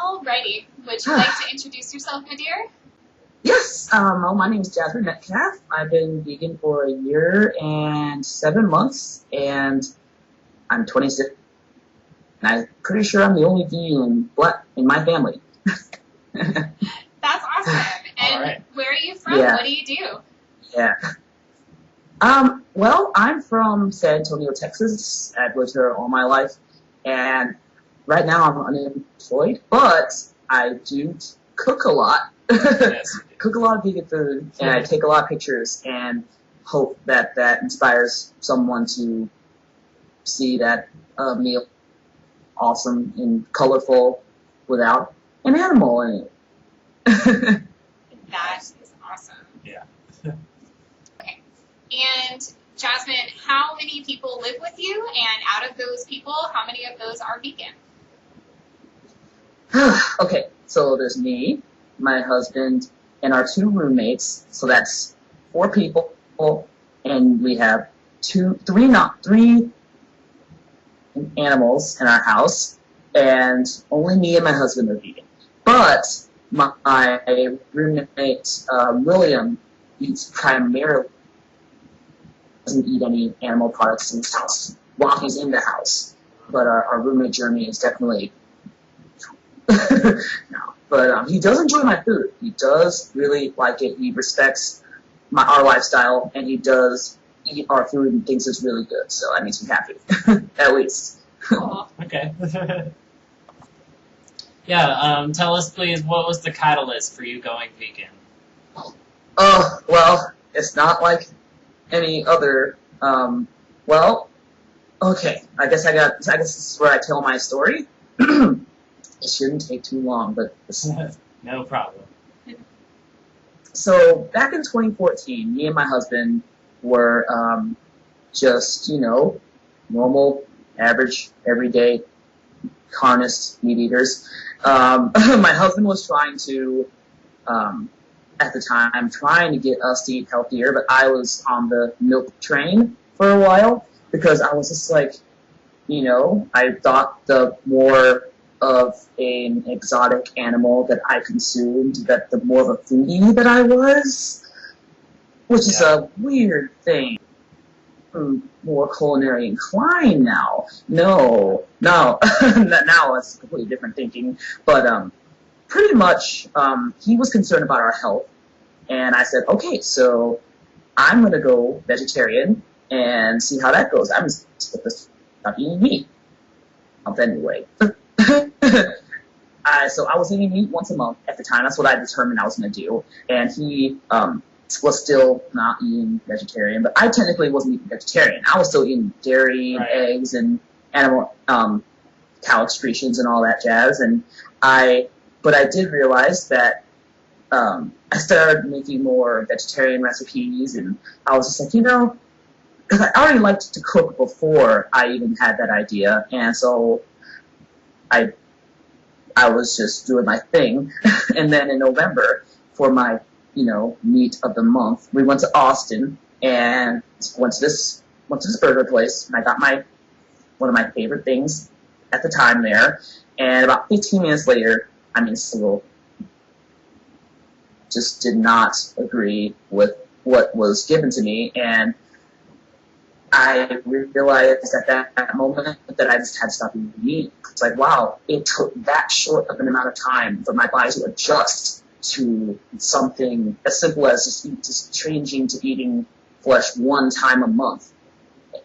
Alrighty. Would you like to introduce yourself, my dear? Yes. My name is Jasmine Metcalf. I've been vegan for 1 year and 7 months, and I'm 26. And I'm pretty sure I'm the only vegan black in my family. That's awesome. And right. Where are you from? Yeah. What do you do? Yeah. Well, I'm from San Antonio, Texas. I've lived here all my life, and right now I'm unemployed, but I do cook a lot. Yes. Cook a lot of vegan food, and I take a lot of pictures, and hope that that inspires someone to see that meal awesome and colorful without an animal in it. That is awesome. Yeah. Okay. And Jasmine, how many people live with you? And out of those people, how many of those are vegan? Okay, so there's me, my husband, and our 2 roommates. So that's 4 people, and we have 3 animals in our house, and only me and my husband are vegan. But my roommate William eats primarily, doesn't eat any animal products in his house while he's in the house. But our roommate Jeremy is definitely no. But he does enjoy my food. He does really like it. He respects our lifestyle, and he does eat our food and thinks it's really good. So that makes me happy, at least. Cool. Okay. Yeah, tell us, please, what was the catalyst for you going vegan? Oh, well, it's not like any other, well, okay, I guess this is where I tell my story. It shouldn't take too long, but No problem. So back in 2014, me and my husband were just, normal, average, everyday, carnist meat eaters. My husband was trying to, at the time, trying to get us to eat healthier, but I was on the milk train for a while because I was just like, I thought the more of an exotic animal that I consumed, that the more of a foodie that I was, which is a weird thing. I'm more culinary inclined now. No, now it's completely different thinking. But pretty much, he was concerned about our health, and I said, okay, so I'm gonna go vegetarian and see how that goes. I'm just stop eating meat. Anyway. So I was eating meat once a month at the time. That's what I determined I was going to do. And he was still not eating vegetarian, but I technically wasn't eating vegetarian. I was still eating dairy, and eggs, and animal cow excretions and all that jazz. But I did realize that I started making more vegetarian recipes, and I was just like, because I already liked to cook before I even had that idea, and so I was just doing my thing. And then in November, for my, meat of the month, we went to Austin and went to this burger place, and I got one of my favorite things at the time there. And about 15 minutes later, still just did not agree with what was given to me, and I realized at that moment that I just had to stop eating meat. It's like, wow, it took that short of an amount of time for my body to adjust to something as simple as just changing to eating flesh 1 time a month.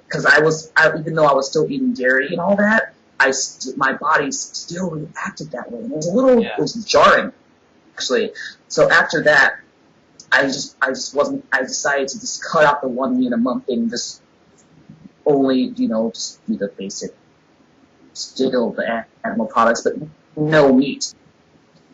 Because even though I was still eating dairy and all that, my body still reacted that way. And it was jarring, actually. So after that, I decided to just cut out the 1 meat a month thing, just only, just do the basic, still the animal products, but no meat.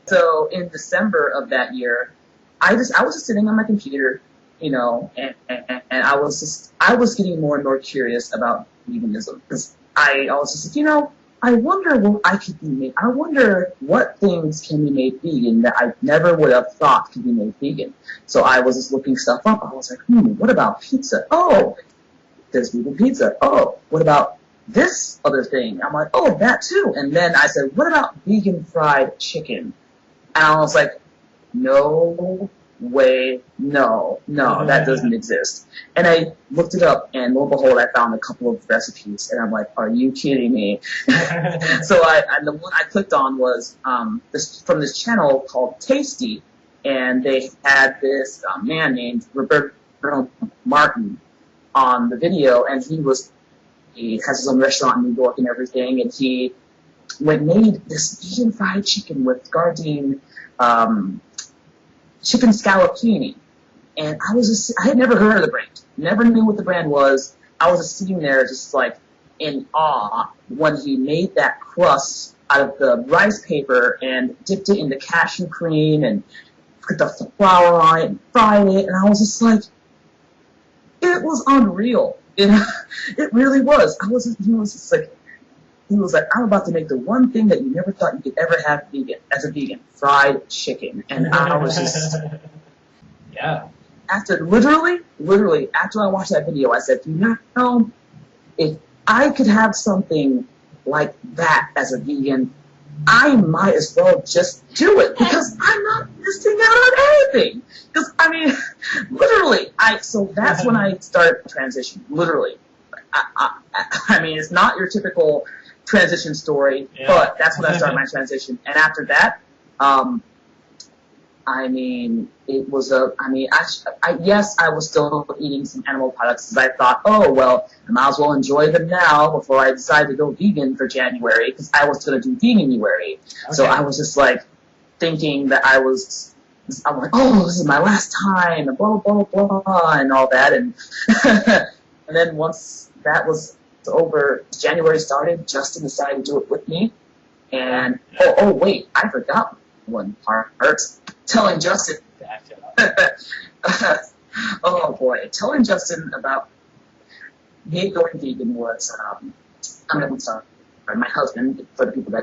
So in December of that year, I was just sitting on my computer, and I was getting more and more curious about veganism, because I was just like, I wonder what I could be made. I wonder what things can be made vegan that I never would have thought could be made vegan. So I was just looking stuff up. I was like, what about pizza? Oh, there's vegan pizza. Oh, what about this other thing. I'm like, oh, that too. And then I said, what about vegan fried chicken? And I was like, no way, no, that doesn't exist. And I looked it up, and lo and behold, I found a couple of recipes, and I'm like, are you kidding me? So the one I clicked on was this from this channel called Tasty, and they had this man named Roberto Martin on the video, and he has his own restaurant in New York and everything, and he made this vegan fried chicken with Gardein chicken scallopini. And I had never heard of the brand, never knew what the brand was. I was just sitting there just like in awe when he made that crust out of the rice paper and dipped it in the cashew cream and put the flour on it and fried it. And I was just like, it was unreal. It really was. He was like, I'm about to make the one thing that you never thought you could ever have as a vegan, fried chicken. And I was just, yeah. After literally, after I watched that video, I said, you know, if I could have something like that as a vegan, I might as well just do it because I'm not missing out on anything. Because, I mean, literally, so that's when I started transition, literally. I mean, it's not your typical transition story, but that's when I started my transition. And after that, I mean, it was yes, I was still eating some animal products because I thought, oh, well, I might as well enjoy them now before I decide to go vegan for January because I was going to do Veganuary. Okay. So I was just like thinking that I'm like, oh, this is my last time, and blah, blah, blah, blah, and all that. And, and then once that was over, January started, Justin decided to do it with me. And, oh wait, I forgot one part. Telling Justin, oh boy, telling Justin about me going vegan was, I'm sorry, my husband, for the people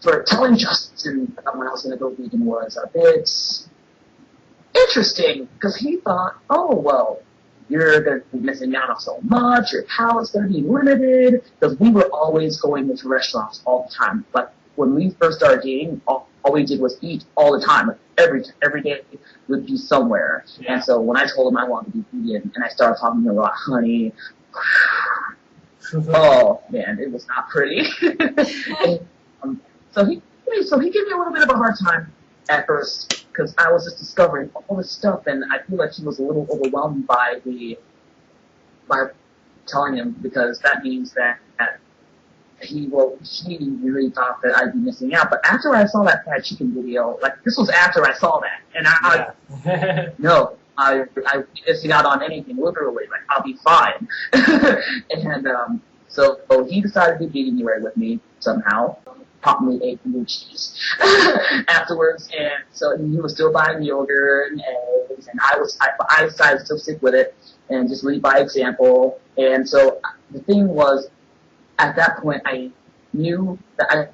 for telling Justin about when I was going to go vegan was a bit interesting, because he thought, oh, well, you're going to be missing out on so much, your palate's going to be limited, because we were always going into restaurants all the time. But when we first started dating, all we did was eat all the time. Like every day we'd be somewhere. Yeah. And so when I told him I wanted to be vegan, and I started talking about honey, oh man, it was not pretty. And, so he gave me a little bit of a hard time at first because I was just discovering all this stuff, and I feel like he was a little overwhelmed by telling him, because that means that he really thought that I'd be missing out. But after I saw that fried chicken video, like this was after I saw that, and no, I'm missing out on anything, literally. Like I'll be fine. And so he decided to do Veganuary with me somehow. Probably ate blue cheese afterwards, and so he was still buying yogurt and eggs, and I decided to still stick with it and just lead by example. And so the thing was, at that point, I knew that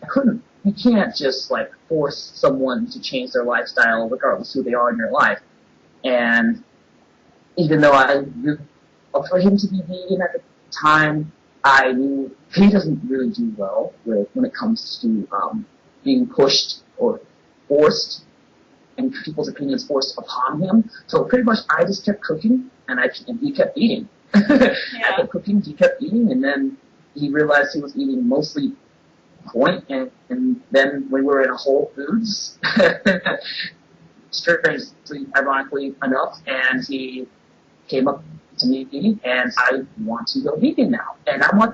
you can't just like force someone to change their lifestyle regardless of who they are in your life. And even though I really loved for him to be vegan at the time, I knew he doesn't really do well when it comes to being pushed or forced, and people's opinions forced upon him. So pretty much I just kept cooking, and he kept eating. I kept cooking, he kept eating, and then he realized he was eating mostly point, and then we were in a Whole Foods, strangely, ironically enough, and he came up to me, and I want to go vegan now. And I'm like,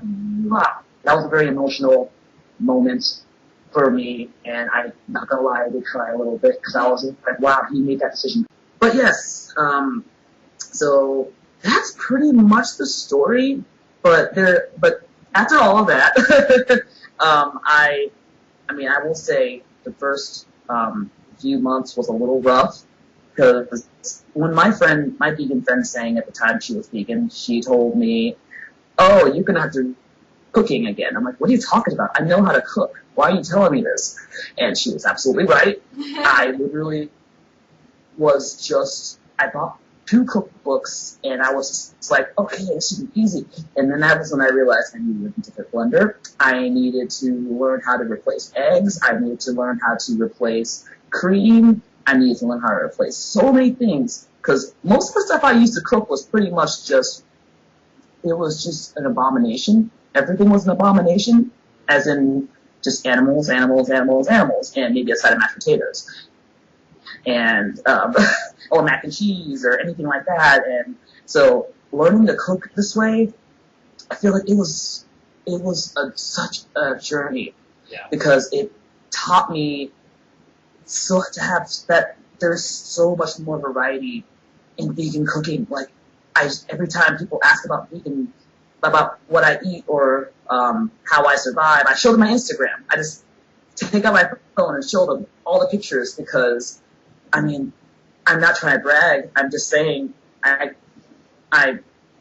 wow. That was a very emotional moment for me, and I'm not gonna lie, I did cry a little bit, because I was like, wow, he made that decision. But yes, so that's pretty much the story, but after all of that, I will say the first few months was a little rough, because when my vegan friend sang at the time she was vegan, she told me, oh, you're going to have to cooking again. I'm like, what are you talking about? I know how to cook. Why are you telling me this? And she was absolutely right. I literally was I bought 2 cookbooks, and I was just like, okay, this should be easy. And then that was when I realized I needed a different blender. I needed to learn how to replace eggs. I needed to learn how to replace cream. I needed to learn how to replace so many things, because most of the stuff I used to cook was pretty much just, it was just an abomination. Everything was an abomination, as in just animals, animals, animals, animals, and maybe a side of mashed potatoes. And, or mac and cheese or anything like that. And so learning to cook this way, I feel like it was such a journey, because it taught me so to have that there's so much more variety in vegan cooking. Like, every time people ask about vegan, about what I eat or how I survive, I show them my Instagram. I just take out my phone and show them all the pictures, because I mean, I'm not trying to brag. I'm just saying I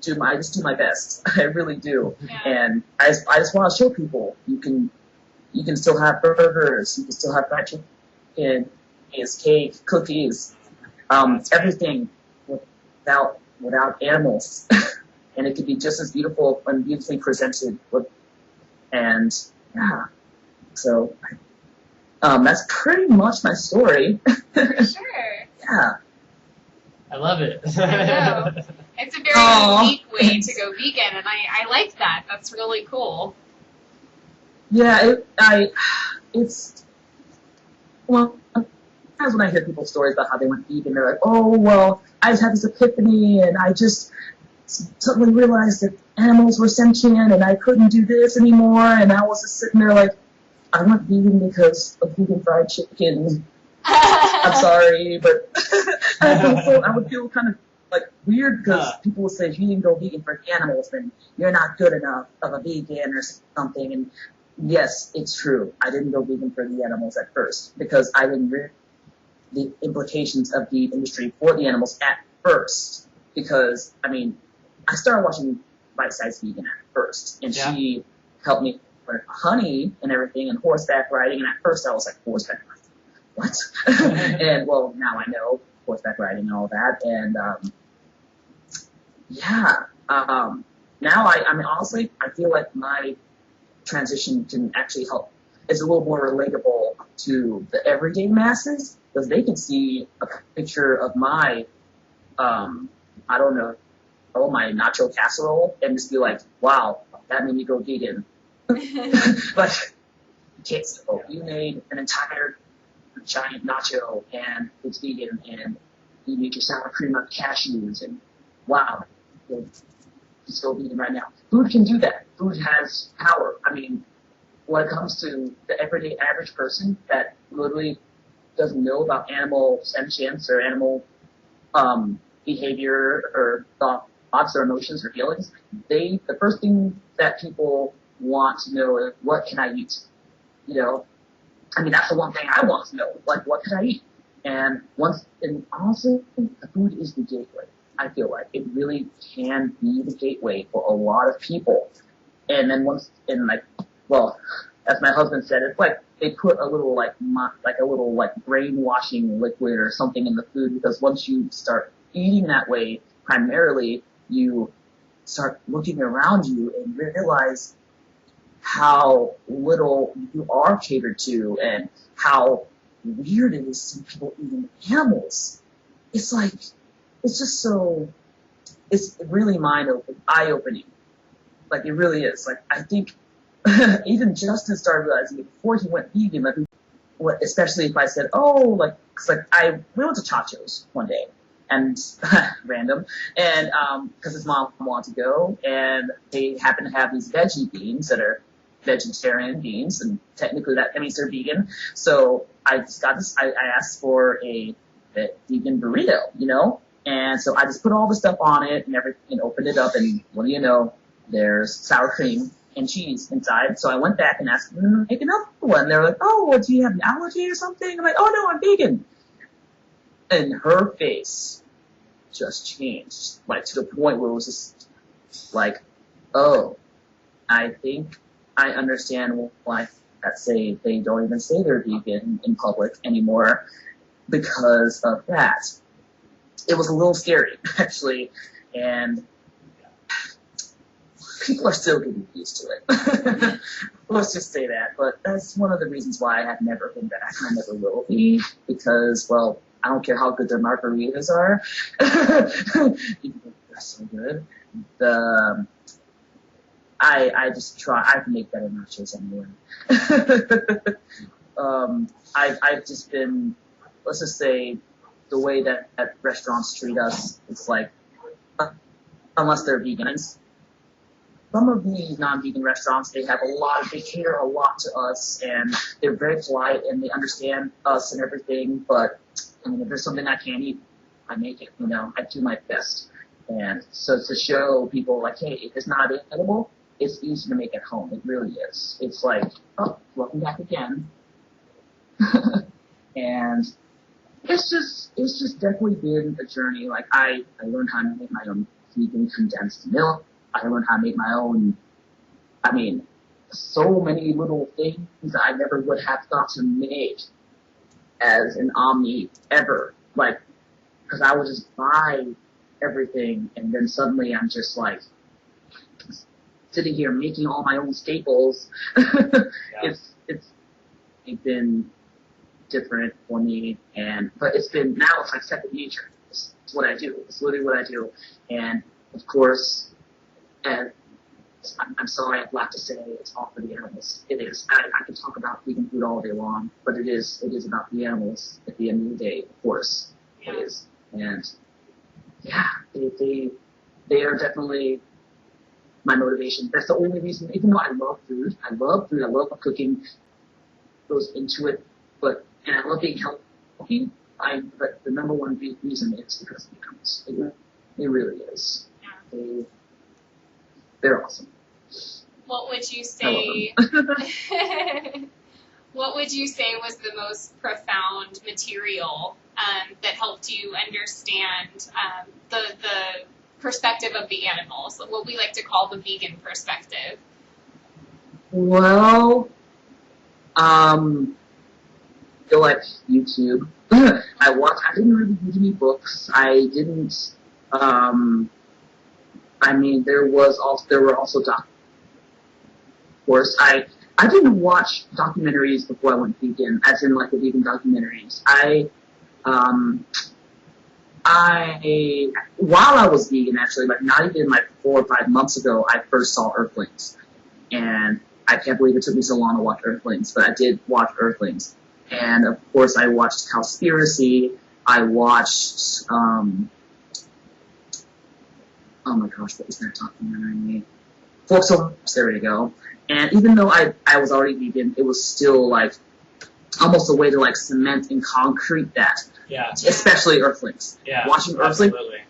just do my best. I really do. Yeah. And I just want to show people you can still have burgers, you can still have fried chicken, cake, cookies, everything without animals. And it could be just as beautiful and beautifully presented. And yeah, so that's pretty much my story. For sure. Yeah. I love it. I know. It's a very unique way to go vegan, and I like that. That's really cool. Yeah, it's well, sometimes when I hear people's stories about how they went vegan, they're like, oh, well, I just had this epiphany, and I just suddenly realized that animals were sentient, and I couldn't do this anymore, and I was just sitting there like, I went vegan because of vegan fried chicken. I'm sorry, but I would feel kind of like weird, because people would say, if you didn't go vegan for animals, then you're not good enough of a vegan or something. And yes, it's true. I didn't go vegan for the animals at first, because I didn't realize the implications of the industry for the animals at first. Because, I mean, I started watching Bite Size Vegan at first, and she helped me with honey and everything and horseback riding. And at first I was like, horseback riding? What? And well, now I know horseback riding and all that. And now I mean, honestly, I feel like my transition can actually help. It's a little more relatable to the everyday masses, because they can see a picture of my, I don't know, my nacho casserole and just be like, wow, that made me go vegan. But kids, you made an entire giant nacho and it's vegan, and you make your sour cream out of cashews, and wow, just go vegan right now. Food can do that. Food has power. I mean, when it comes to the everyday average person that literally doesn't know about animal sentience or animal behavior or thoughts or emotions or feelings, the first thing that people want to know is, what can I eat? You know, I mean, that's the one thing I want to know. Like, what can I eat? And honestly, the food is the gateway. I feel like it really can be the gateway for a lot of people. And then as my husband said, it's like they put a little brainwashing liquid or something in the food, because once you start eating that way, primarily, you start looking around you and realize how little you are catered to and how weird it is to see people eating animals. It's like, it's just so, it's really eye-opening. Like, it really is. Like, I think even Justin started realizing it before he went vegan, like, especially if I said, we went to Chacho's one day, and random, and because his mom wanted to go, and they happen to have these veggie beans that are vegetarian beans, and technically that means they're vegan. So I just got this. I asked for a vegan burrito, you know, and so I just put all the stuff on it and everything, and opened it up, and what do you know? There's sour cream and cheese inside. So I went back and asked them to make another one. They're like, "Oh, well, do you have an allergy or something?" I'm like, "Oh no, I'm vegan." And her face just changed, like, to the point where it was just like, oh, I think I understand why they don't even say they're vegan in public anymore, because of that. it was a little scary, actually, and people are still getting used to it. Let's just say that. But that's one of the reasons why I have never been back, and I never will be, because, well, I don't care how good their margaritas are. Even though they're so good. I just try, I can make better nachos anyway. I've just been, let's just say, the way that restaurants treat us, it's like, unless they're vegans. Some of the non-vegan restaurants, they care a lot to us, and they're very polite, and they understand us and everything, but, I mean, if there's something I can't eat, I make it, I do my best. And so to show people, like, hey, if it's not edible, it's easy to make at home. It really is. It's like, oh, welcome back again. And it's just definitely been a journey. Like, I learned how to make my own vegan condensed milk. I learned how to make my own, so many little things that I never would have thought to make as an omni ever. Like, because I would just buy everything, and then suddenly I'm just like sitting here making all my own staples. Yeah. It's been different for me, but it's like second nature. It's what I do. It's literally what I do. And of course, and I'm sorry, I have to say it's all for the animals. It is. I can talk about vegan food all day long, but it is about the animals at the end of the day, of course. Yeah. It is. And yeah, they are definitely my motivation. That's the only reason, even though I love food, I love cooking, goes into it, and I love being healthy, but the number one reason is because of the animals. It really is. Yeah. They're awesome. What would you say? What would you say was the most profound material that helped you understand the perspective of the animals, what we like to call the vegan perspective? Well, I feel like YouTube. I didn't really read any books. I didn't. There were also documentaries. Of course, I didn't watch documentaries before I went vegan, as in like the vegan documentaries. While I was vegan, actually, like not even like 4 or 5 months ago, I first saw Earthlings, and I can't believe it took me so long to watch Earthlings, but I did watch Earthlings, and of course I watched Cowspiracy. I watched oh my gosh, what was that documentary? Forks Over Knives, there we go. And even though I was already vegan, it was still like almost a way to like cement and concrete that. Yeah. Especially Earthlings. Yeah. Watching Earthlings. Absolutely.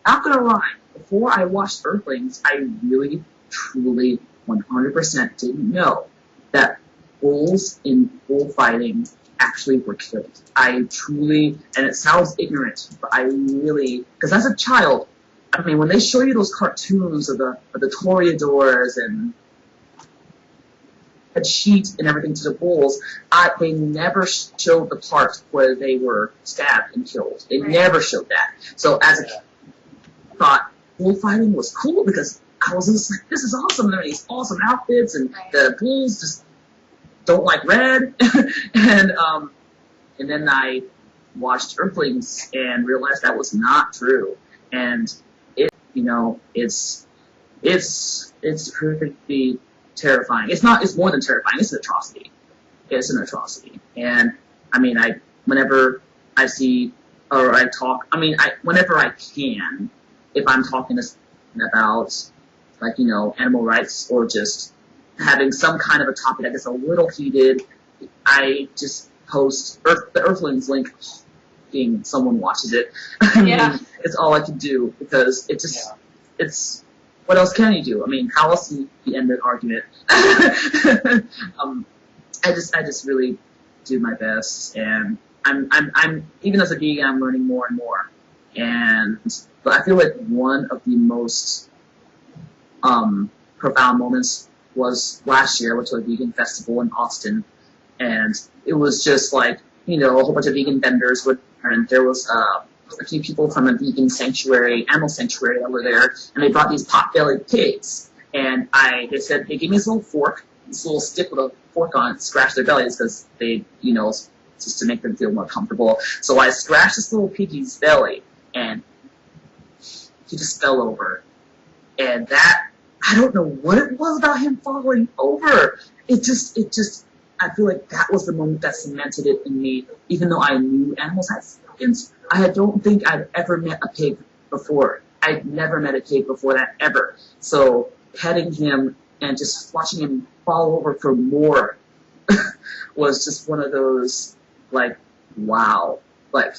Not gonna lie, before I watched Earthlings, I really, truly, 100% didn't know that bulls in bullfighting actually were killed. I truly, and it sounds ignorant, but I really, because as a child, when they show you those cartoons of the toreadors and the cheat and everything to the bulls, they never showed the part where they were stabbed and killed. They never showed that. So as a kid, I thought bullfighting was cool because I was just like, this is awesome. There are these awesome outfits, and the bulls just don't like red. and then I watched Earthlings and realized that was not true. And it's pretty terrifying. It's more than terrifying. It's an atrocity. It's an atrocity. And whenever I see or I talk, whenever I can, if I'm talking about animal rights or just having some kind of a topic that gets a little heated, I just post the Earthlings link. Someone watches it. It's all I can do because it's what else can you do? How else do you end an argument? I just really do my best, and I'm even as a vegan, I'm learning more and more. But I feel like one of the most profound moments was last year. I went to a vegan festival in Austin, and it was just like a whole bunch of vegan vendors and there was a few people from a vegan sanctuary, animal sanctuary that were there, and they brought these pot-bellied pigs. And they said, they gave me this little fork, this little stick with a fork on it, scratch their bellies because they, just to make them feel more comfortable. So I scratched this little piggy's belly, and he just fell over. And that, I don't know what it was about him falling over. It just, I feel like that was the moment that cemented it in me, even though I knew animals had feelings. I don't think I'd ever met a pig before. I'd never met a pig before that, ever. So petting him and just watching him fall over for more was just one of those, like, wow. Like,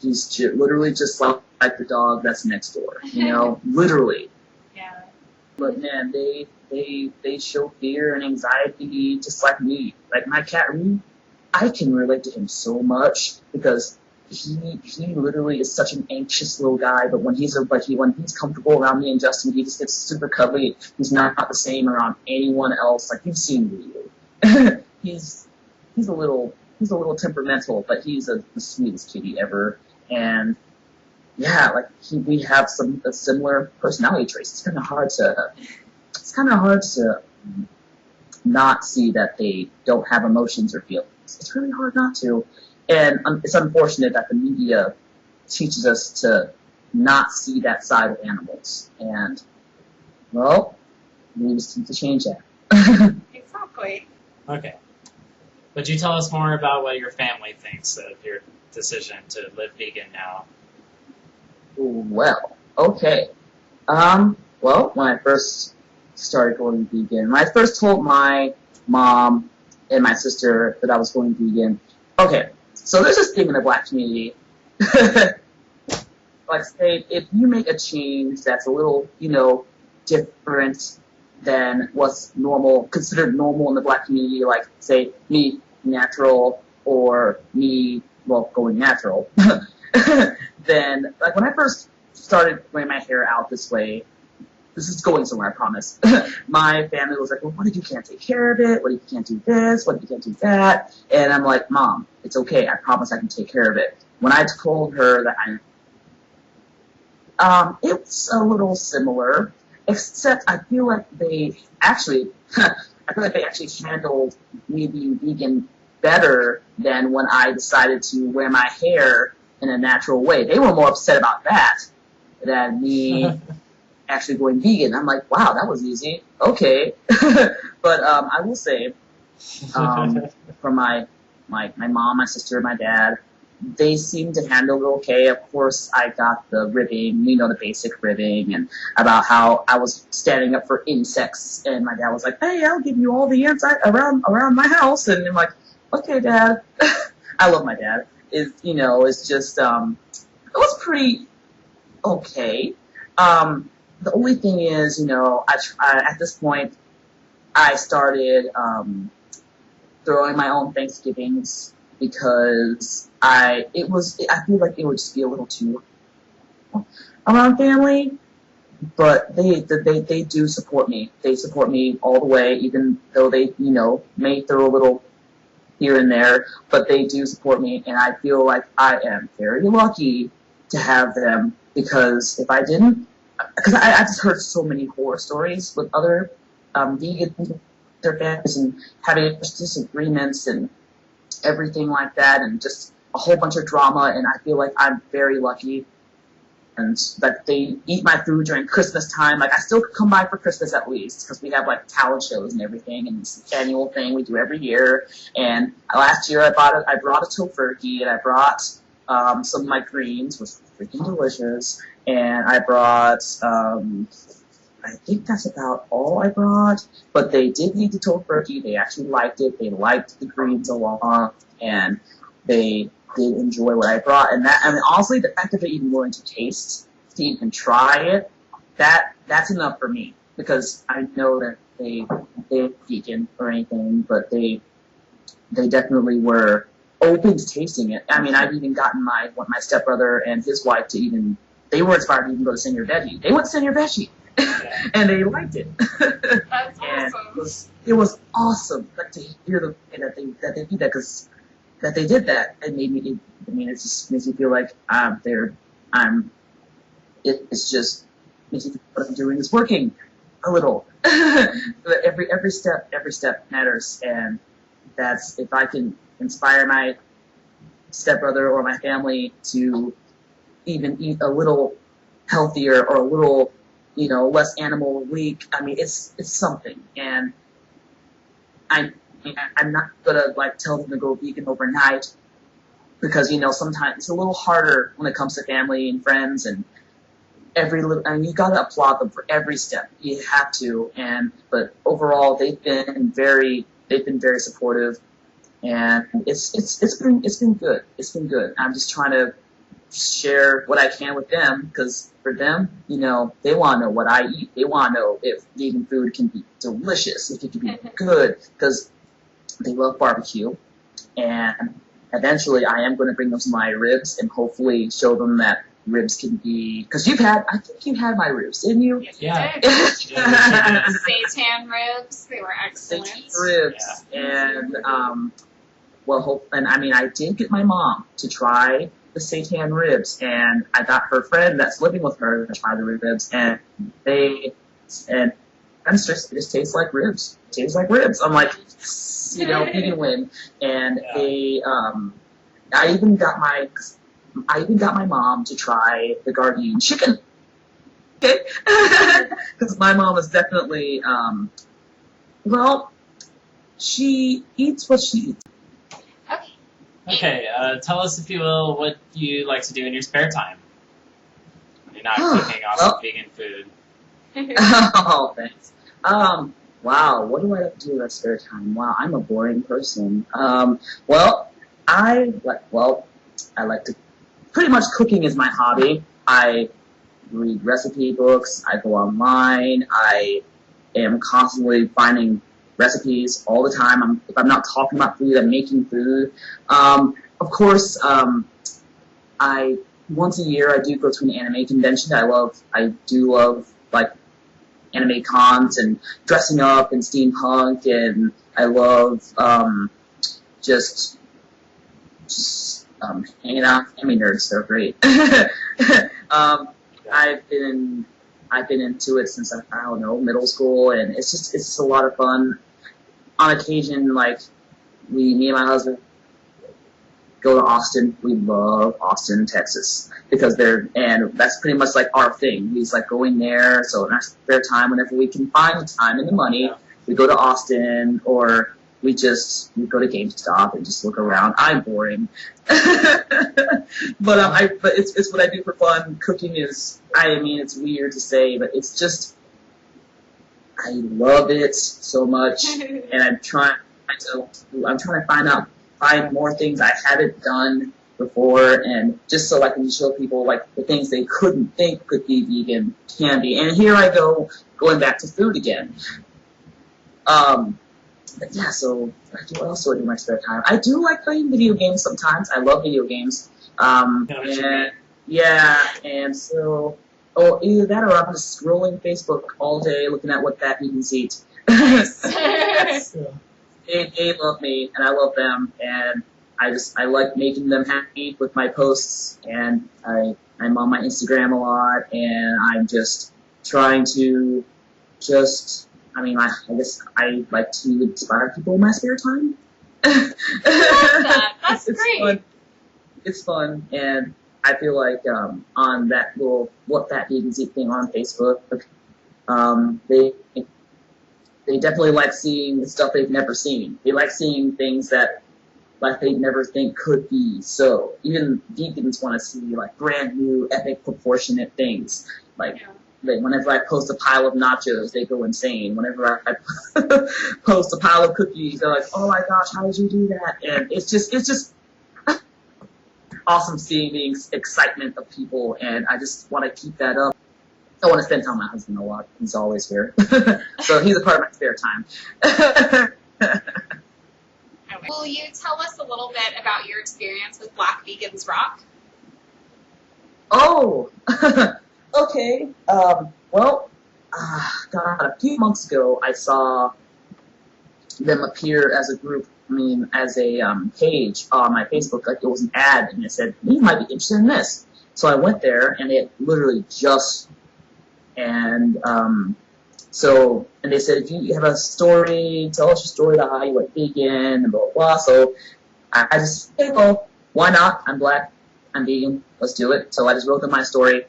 he's literally just like the dog that's next door, literally. Yeah. But man, they show fear and anxiety just like me. Like my cat, I can relate to him so much because he literally is such an anxious little guy. But when he's comfortable around me and Justin, he just gets super cuddly. He's not the same around anyone else. Like you've seen Leo. he's a little temperamental, but he's the sweetest kitty ever. And yeah, like we have a similar personality traits. It's kind of hard to not see that they don't have emotions or feelings. It's really hard not to. And it's unfortunate that the media teaches us to not see that side of animals. And, well, we just need to change that. Exactly. Okay. Would you tell us more about what your family thinks of your decision to live vegan now? Well, okay. Well, when I first started going vegan, when I first told my mom and my sister that I was going vegan, okay, so there's this thing in the Black community. Like, say, if you make a change that's a little, different than what's normal, considered normal in the Black community, like, say, me natural or me, going natural, then, like, when I first started wearing my hair out this way, this is going somewhere, I promise. My family was like, well, what if you can't take care of it? What if you can't do this? What if you can't do that? And I'm like, Mom, it's okay. I promise I can take care of it. When I told her that it's a little similar, except I feel like they actually handled me being vegan better than when I decided to wear my hair in a natural way. They were more upset about that than me actually going vegan. I'm like, wow, that was easy. Okay. But I will say, from my mom, my sister, my dad, they seemed to handle it okay. Of course, I got the ribbing, the basic ribbing, and about how I was standing up for insects, and my dad was like, hey, I'll give you all the ants around my house, and I'm like, okay, Dad. I love my dad. It's just, it was pretty okay. The only thing is, at this point, I started throwing my own Thanksgivings because I feel like it would just be a little too around family. But they do support me. They support me all the way, even though they, may throw a little here and there, but they do support me, and I feel like I am very lucky to have them, because if I didn't, because I've just heard so many horror stories with other vegan, their families, and having disagreements and everything like that, and just a whole bunch of drama, and I feel like I'm very lucky. And that they eat my food during Christmas time. Like, I still come by for Christmas at least, because we have, like, talent shows and everything, and it's an annual thing we do every year. And last year I brought a tofurkey, and I brought some of my greens, which was freaking delicious. And I brought, I think that's about all I brought. But they did eat the tofurkey. They actually liked it. They liked the greens a lot, and they did enjoy what I brought. And honestly, the fact that they're even willing to taste, to even try it, that's enough for me, because I know that they're vegan or anything, but they definitely were open to tasting it. I mean, I've even gotten my stepbrother and his wife they were inspired to even go to Senior Veggie. They went to Senior Veggie, and they liked it. That's and awesome. it was awesome, like, to hear that they do that, because that they did that. It made me. It just makes me feel like it's just makes me feel what I'm doing is working a little. But every step matters, and that's if I can inspire my stepbrother or my family to even eat a little healthier or a little, less animal a week. I mean, it's something, and I'm not gonna tell them to go vegan overnight because sometimes it's a little harder when it comes to family and friends and you gotta applaud them for every step. You have to, but overall they've been very supportive, and it's been good. It's been good. I'm just trying to share what I can with them because for them, they want to know what I eat. They want to know if vegan food can be delicious, if it can be good, because they love barbecue. And eventually I am going to bring them some of my ribs and hopefully show them that ribs can be, because I think you had my ribs, didn't you? Yes, Yeah. you did. Seitan ribs, they were excellent. Seitan ribs, and I did get my mom to try the seitan ribs, and I got her friend that's living with her to try the ribs, and they just taste like ribs. Tastes like ribs. I'm like, vegan win, and they I even got my mom to try the Gardein chicken. Okay, because my mom is definitely she eats what she eats. Okay, tell us, if you will, what you like to do in your spare time when you're not cooking awesome vegan food. Oh, thanks. Wow, what do I like to do in my spare time? Wow, I'm a boring person. I like to, pretty much cooking is my hobby. I read recipe books, I go online, I am constantly finding recipes all the time. If I'm not talking about food, I'm making food. Of course, once a year I do go to an anime convention. I do love anime cons and dressing up and steampunk, and I love just hanging out. Anime nerds, they're great. I've been into it since I don't know, middle school, and it's just a lot of fun. On occasion, me and my husband go to Austin. We love Austin, Texas, because that's pretty much our thing. We going there. So in our spare time, whenever we can find the time and the money, we go to Austin, or we go to GameStop and just look around. I'm boring, but it's what I do for fun. Cooking is, it's weird to say, but it's just, I love it so much, and I'm trying to find more things I haven't done before, and just so I can show people the things they couldn't think could be vegan can be. And here I go, going back to food again. But yeah, so what else do I do in my spare time? I do like playing video games sometimes. I love video games. And so, either that or I'm just scrolling Facebook all day looking at what that vegans eat. They love me, and I love them, and I like making them happy with my posts, and I'm on my Instagram a lot, and I'm just trying to I guess I like to inspire people in my spare time. I love that. That's great. Fun. It's fun, and I feel like on that little What That Vegans Eat thing on Facebook, they definitely like seeing the stuff they've never seen. They like seeing things that they never think could be. So even vegans want to see brand new, epic, proportionate things. Whenever I post a pile of nachos, they go insane. Whenever I post a pile of cookies, they're like, "Oh my gosh, how did you do that?" And it's just awesome seeing the excitement of people, and I just want to keep that up. I want to spend time with my husband a lot. He's always here. So he's a part of my spare time. Will you tell us a little bit about your experience with Black Vegans Rock? Oh, okay. A few months ago, I saw them appear as a group, I mean, as a page on my Facebook. Like, it was an ad, and it said, you might be interested in this. So I went there, and it literally just, and and they said, if you have a story, tell us your story about how you went vegan, and blah, blah, blah. So I just, hey, well, why not? I'm black, I'm vegan, let's do it. So I just wrote them my story,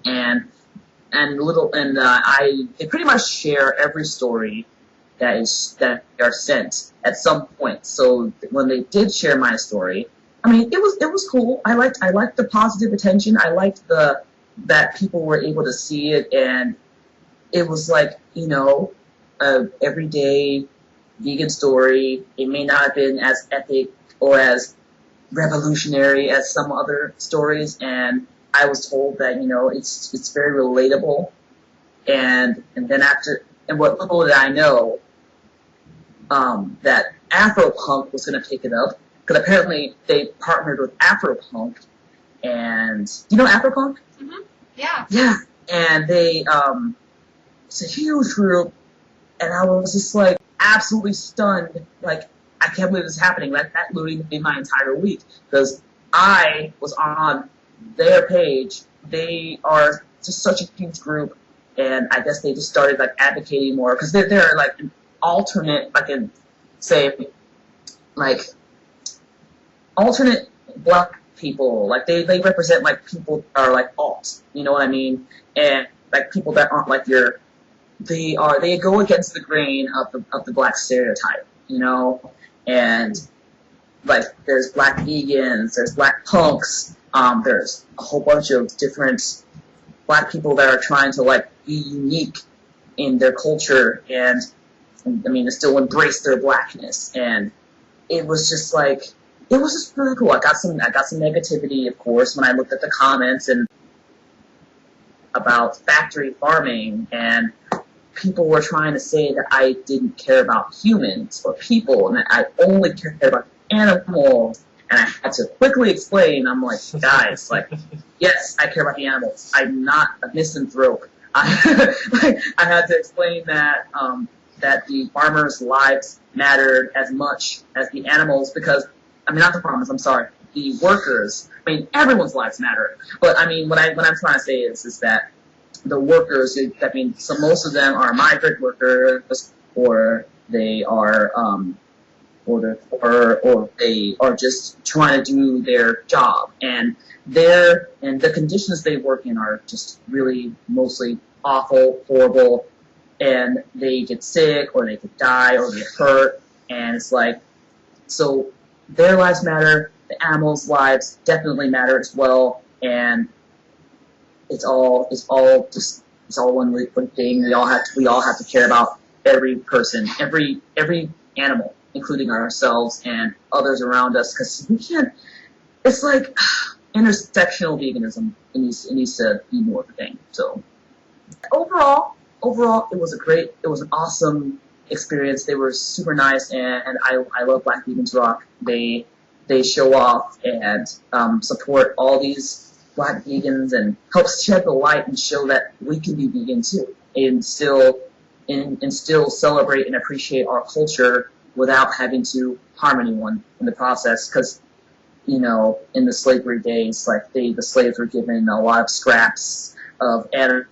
they pretty much share every story that are sent at some point. So when they did share my story, I mean, it was cool. I liked the positive attention. I liked that people were able to see it, and it was like, you know, a everyday vegan story. It may not have been as epic or as revolutionary as some other stories, and I was told that, you know, it's very relatable. And then what little did I know, that Afropunk was going to pick it up, because apparently they partnered with Afropunk, and you know Afropunk? Mm-hmm. Yeah. Yeah, and it's a huge group, and I was just like absolutely stunned, like I can't believe this is happening. Like, that literally made my entire week, because I was on their page. They are just such a huge group, and I guess they just started like advocating more, because they're like an alternate, alternate black people. Like, they represent like people that are like alt, you know what I mean? And like people that aren't like they go against the grain of the black stereotype, you know? And like, there's black vegans, there's black punks, there's a whole bunch of different black people that are trying to like be unique in their culture, and I mean, to still embrace their blackness. And it was just like, it was just really cool. I got some negativity, of course, when I looked at the comments and about factory farming, and people were trying to say that I didn't care about humans or people, and that I only cared about animals. And I had to quickly explain. I'm like, guys, like, yes, I care about the animals. I'm not a misanthrope. I had to explain that that the farmers' lives mattered as much as the animals, because, I mean, not the farmers, I'm sorry, the workers. I mean, everyone's lives matter. But I mean, what I'm trying to say is that the workers, I mean, so most of them are migrant workers, or they are, or they are just trying to do their job, and the conditions they work in are just really mostly awful, horrible, and they get sick, or they could die, or get hurt, and it's like, so their lives matter, the animals' lives definitely matter as well, and it's all one thing. We all have to care about every person, every animal, including ourselves and others around us, because we can't. It's like intersectional veganism. It needs to be more of a thing. So overall, it was an awesome experience. They were super nice, and I love Black Vegans Rock. They show off and support all these Black vegans, and help shed the light and show that we can be vegan too, and still celebrate and appreciate our culture without having to harm anyone in the process. Because, you know, in the slavery days, like the slaves were given a lot of scraps of animal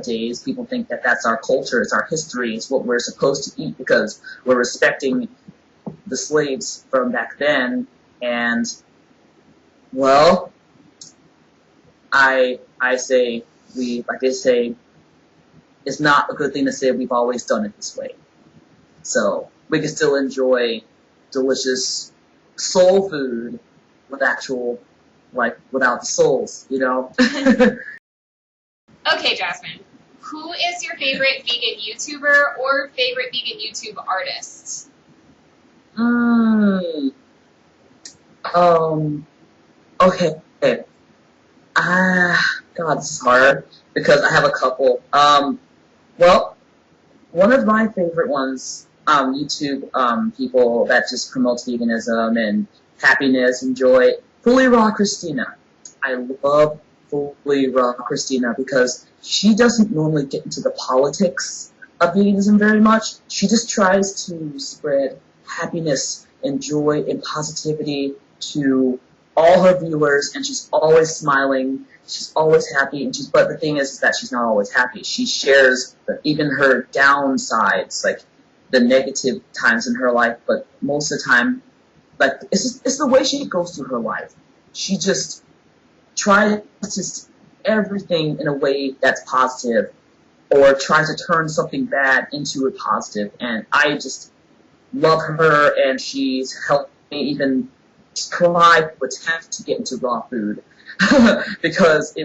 days. People think that that's our culture, it's our history, it's what we're supposed to eat, because we're respecting the slaves from back then. And, well, I say, like they say, it's not a good thing to say we've always done it this way. So we can still enjoy delicious soul food with without the souls, you know? Okay, Jasmine. Who is your favorite vegan YouTuber or favorite vegan YouTube artist? Okay. God, this is hard, because I have a couple. Well, one of my favorite ones, YouTube people that just promotes veganism and happiness and joy, Fully Raw Christina. I love Fully Raw Christina because she doesn't normally get into the politics of veganism very much. She just tries to spread happiness and joy and positivity to all her viewers, and she's always smiling. She's always happy, but the thing is that she's not always happy. She shares even her downsides, like the negative times in her life, but most of the time, like, it's the way she goes through her life. She just tries to see everything in a way that's positive, or tries to turn something bad into a positive, and I just love her, and she's helped me even try to attempt to get into raw food. Because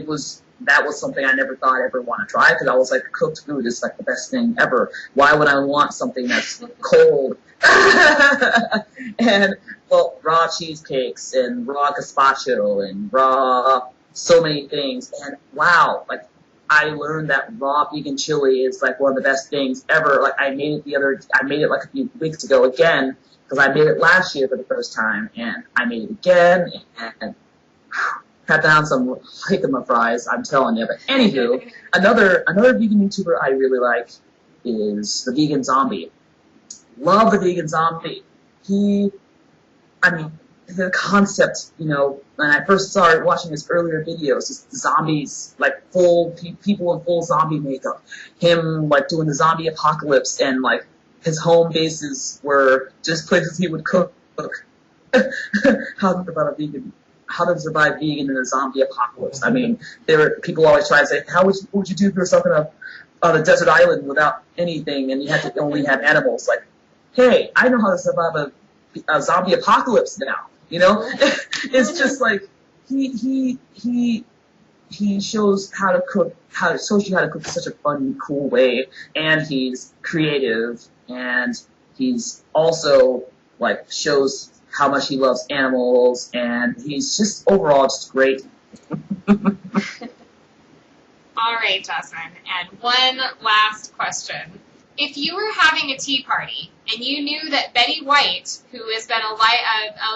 that was something I never thought I'd ever want to try, because I was like, cooked food is like the best thing ever. Why would I want something that's cold? And, well, raw cheesecakes and raw gazpacho and raw so many things. And wow, like, I learned that raw vegan chili is like one of the best things ever. Like, I made it like a few weeks ago again, because I made it last year for the first time, and I made it again, and cut down some jicama fries, I'm telling you. But anywho, another vegan YouTuber I really like is the Vegan Zombie. Love the Vegan Zombie. The concept, when I first started watching his earlier videos, is zombies, like people in full zombie makeup. Him, like, doing the zombie apocalypse, and, like, his home bases were just places he would cook. How to survive vegan in a zombie apocalypse. I mean, people always try to say, what would you do if you were stuck on a desert island without anything and you had to only have animals? Like, hey, I know how to survive a zombie apocalypse now, It's just like, he shows how to cook, shows you how to cook in such a fun, cool way, and he's creative, and he's also, like, shows how much he loves animals, and he's just overall just great. All right, Jasmine, and one last question. If you were having a tea party and you knew that Betty White, who has been a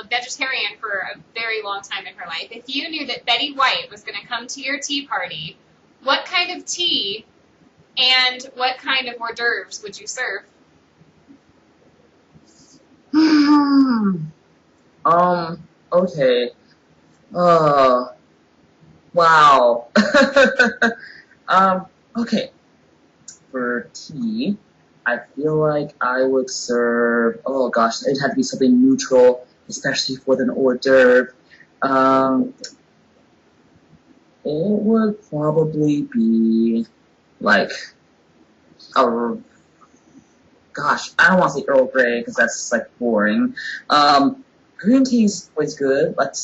vegetarian for a very long time in her life, if you knew that Betty White was going to come to your tea party, what kind of tea and what kind of hors d'oeuvres would you serve? Okay. Wow. Okay. For tea, I feel like I would serve, oh gosh, it'd have to be something neutral, especially for an hors d'oeuvre. It would probably be, like, gosh, I don't want to say Earl Grey, because that's, like, boring. Green tea is always good, like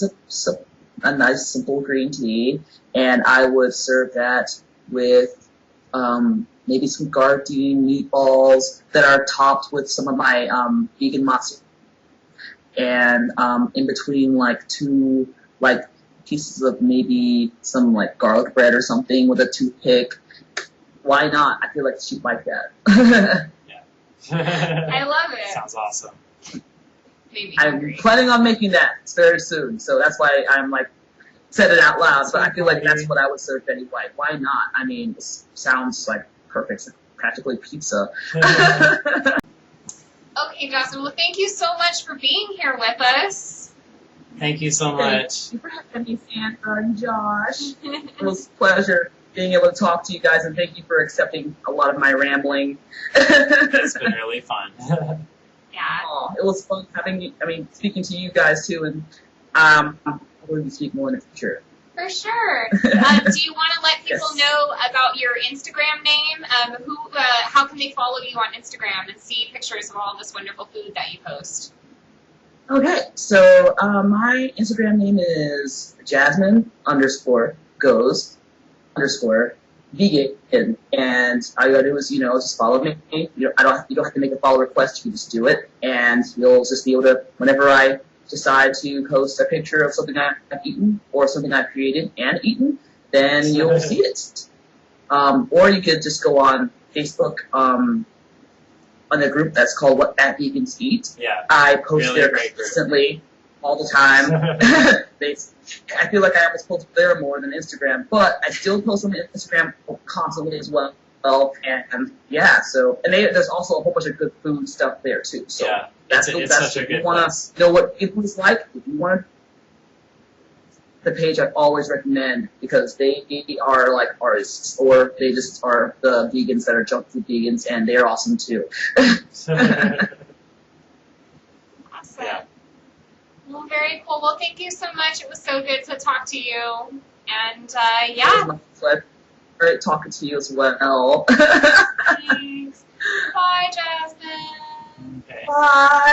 a nice, simple green tea, and I would serve that with maybe some Gardein meatballs that are topped with some of my vegan mozzarella, and in between, like, two, like, pieces of maybe some, like, garlic bread or something with a toothpick. Why not? I feel like she'd like that. I love it. Sounds awesome. I'm planning on making that very soon, so that's why I'm, like, said it out loud, but I feel like that's what I would serve Betty White. Why not? I mean, it sounds like perfect. It's practically pizza. Okay, Jasmine, well, thank you so much for being here with us. Thank you so much. Thank you for having me, Sandra and Josh. It was a pleasure being able to talk to you guys, and thank you for accepting a lot of my rambling. It's been really fun. Yeah. Oh, it was fun speaking to you guys too, and we'll be speaking more in the future. For sure. Do you want to let people know about your Instagram name? How can they follow you on Instagram and see pictures of all this wonderful food that you post? Okay, so my Instagram name is Jasmine_goes_vegan, and all you gotta do is, just follow me. You don't have to make a follow request, you can just do it, and you'll just be able to, whenever I decide to post a picture of something I've eaten or something I've created and eaten, then you'll see it. Or you could just go on Facebook, on a group that's called What Fat Vegans Eat. Yeah. I post really there consistently, all the time. I feel like I almost post there more than Instagram, but I still post on Instagram constantly as well. well, and yeah, so and there's also a whole bunch of good food stuff there too. So Yeah, that's it's such a if you good want place. to know what people's like. If you want the page, I always recommend because they are like artists, or they just are the vegans that are junk food vegans, and they're awesome too. Awesome. Yeah. Well, very cool. Well, thank you so much. It was so good to talk to you. And It yeah. was my pleasure. Great talking to you as well. Thanks. Bye, Jasmine. Okay. Bye.